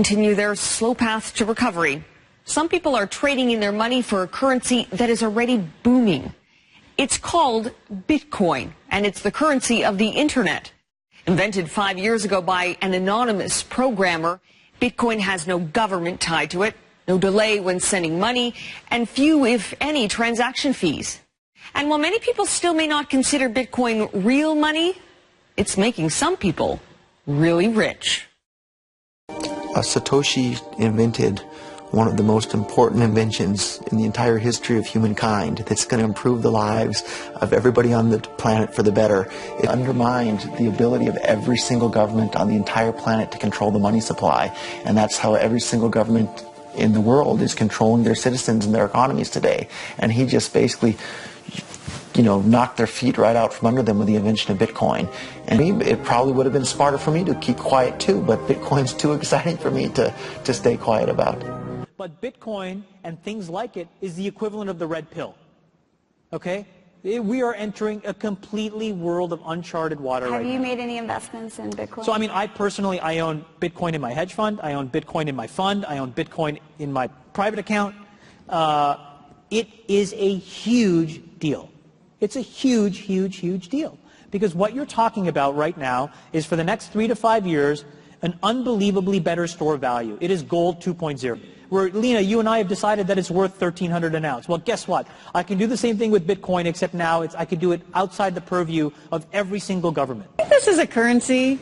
continue their slow path to recovery. Some people are trading in their money for a currency that is already booming. It's called Bitcoin, and it's the currency of the internet. Invented 5 years ago by an anonymous programmer, Bitcoin has no government tied to it, no delay when sending money, and few, if any, transaction fees. And while many people still may not consider Bitcoin real money, it's making some people really rich. Satoshi invented one of the most important inventions in the entire history of humankind that's going to improve the lives of everybody on the planet for the better. It undermined the ability of every single government on the entire planet to control the money supply, and that's how every single government in the world is controlling their citizens and their economies today. And he just basically, knocked their feet right out from under them with the invention of Bitcoin. And it probably would have been smarter for me to keep quiet too, but Bitcoin's too exciting for me to stay quiet about. But Bitcoin and things like it is the equivalent of the red pill. Okay? We are entering a completely world of uncharted water right now. Have you made any investments in Bitcoin? So, I own Bitcoin in my hedge fund. I own Bitcoin in my fund. I own Bitcoin in my private account. It is a huge deal. It's a huge, huge, huge deal. Because what you're talking about right now is for the next 3 to 5 years, an unbelievably better store value. It is gold 2.0. Where, Lena, you and I have decided that it's worth $1,300 an ounce. Well, guess what? I can do the same thing with Bitcoin, except now I can do it outside the purview of every single government. I think this is a currency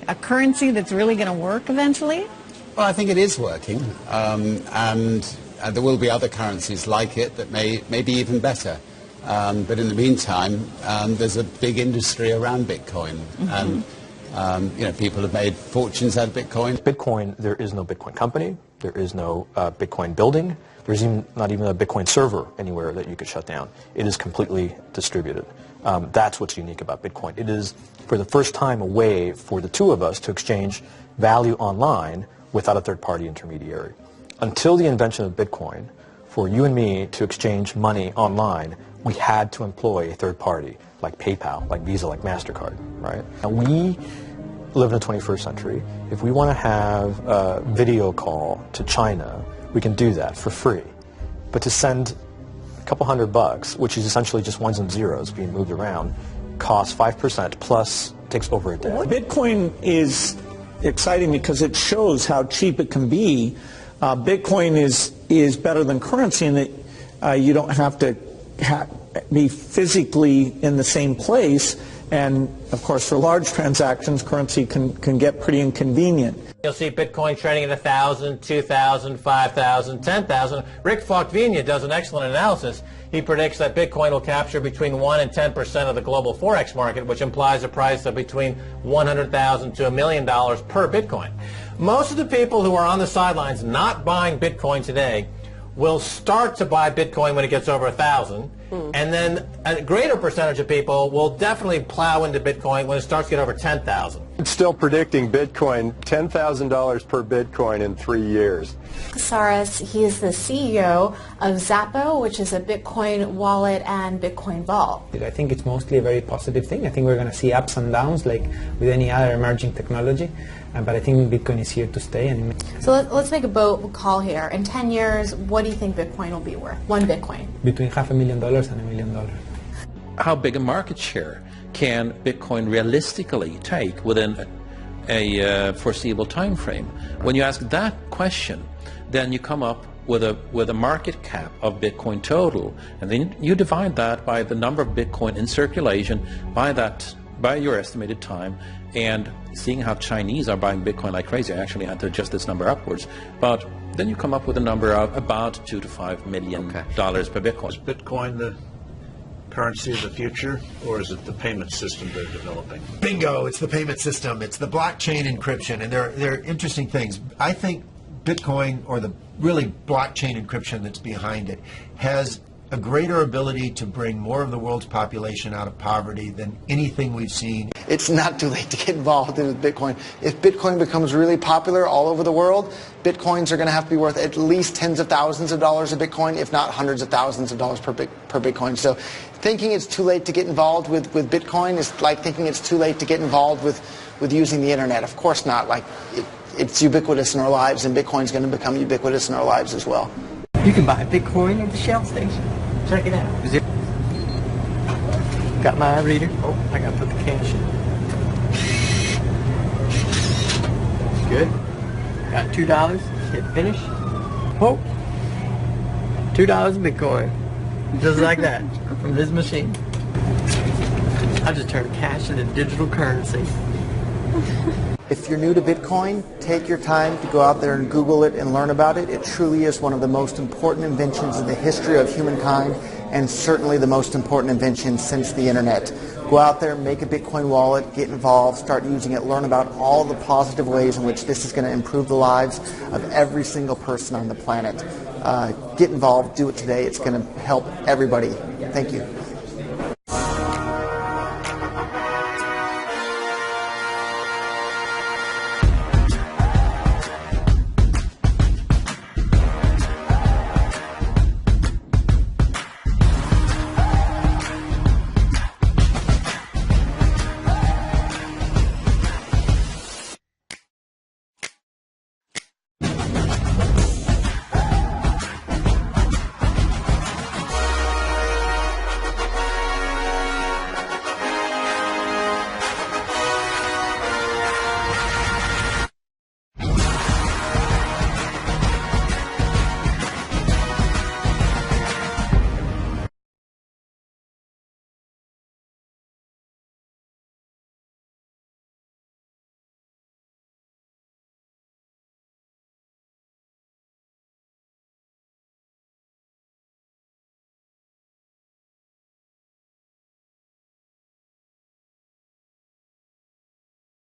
that's really going to work eventually. Well, I think it is working, and there will be other currencies like it that may be even better. But in the meantime, there's a big industry around Bitcoin, and people have made fortunes out of Bitcoin. Bitcoin, there is no Bitcoin company. There is no Bitcoin building. There's not even a Bitcoin server anywhere that you could shut down. It is completely distributed. That's what's unique about Bitcoin. It is, for the first time, a way for the two of us to exchange value online without a third-party intermediary. Until the invention of Bitcoin, for you and me to exchange money online, we had to employ a third party, like PayPal, like Visa, like MasterCard, right? And we live in the 21st century. If we want to have a video call to China, we can do that for free. But to send a couple $100, which is essentially just ones and zeros being moved around, costs 5% plus takes over a day. Bitcoin is exciting because it shows how cheap it can be. Bitcoin is better than currency in that you don't have to be physically in the same place, and of course for large transactions currency can get pretty inconvenient. You'll see Bitcoin trading at 1,000, 2,000, 5,000, 10,000. Rick Falkvinia does an excellent analysis. He predicts that Bitcoin will capture between 1 and 10% of the global Forex market, which implies a price of between $100,000 to $1 million per Bitcoin. Most of the people who are on the sidelines not buying Bitcoin today will start to buy Bitcoin when it gets over 1,000, and then a greater percentage of people will definitely plow into Bitcoin when it starts to get over 10,000. It's still predicting Bitcoin, $10,000 per Bitcoin in 3 years. Saras, he is the CEO of Zappo, which is a Bitcoin wallet and Bitcoin vault. I think it's mostly a very positive thing. I think we're going to see ups and downs like with any other emerging technology. But I think Bitcoin is here to stay. So let's make a bold call here. In 10 years, what do you think Bitcoin will be worth? One Bitcoin? Between $500,000 and $1 million. How big a market share can Bitcoin realistically take within a foreseeable time frame? When you ask that question, then you come up with a market cap of Bitcoin total, and then you divide that by the number of Bitcoin in circulation by your estimated time, and seeing how Chinese are buying Bitcoin like crazy, I actually had to adjust this number upwards, but then you come up with a number of about $2 to $5 million per Bitcoin. Is Bitcoin the currency of the future, or is it the payment system they're developing? Bingo, it's the payment system, it's the blockchain encryption, and they're interesting things. I think Bitcoin, or the really blockchain encryption that's behind it, has a greater ability to bring more of the world's population out of poverty than anything we've seen. It's not too late to get involved in Bitcoin. If Bitcoin becomes really popular all over the world, Bitcoins are going to have to be worth at least tens of thousands of dollars a Bitcoin, if not hundreds of thousands of dollars per Bitcoin. So thinking it's too late to get involved with Bitcoin is like thinking it's too late to get involved with using the internet. Of course not. it's ubiquitous in our lives, and Bitcoin's going to become ubiquitous in our lives as well. You can buy Bitcoin at the Shell station. Check it out. Got my reader. Oh, I got to put the cash in. Good. Got $2. Hit finish. Oh, $2 Bitcoin. Just like that. From this machine. I just turned cash into digital currency. If you're new to Bitcoin, take your time to go out there and Google it and learn about it. It truly is one of the most important inventions in the history of humankind, and certainly the most important invention since the internet. Go out there, make a Bitcoin wallet, get involved, start using it, learn about all the positive ways in which this is going to improve the lives of every single person on the planet. Get involved, do it today. It's going to help everybody. Thank you.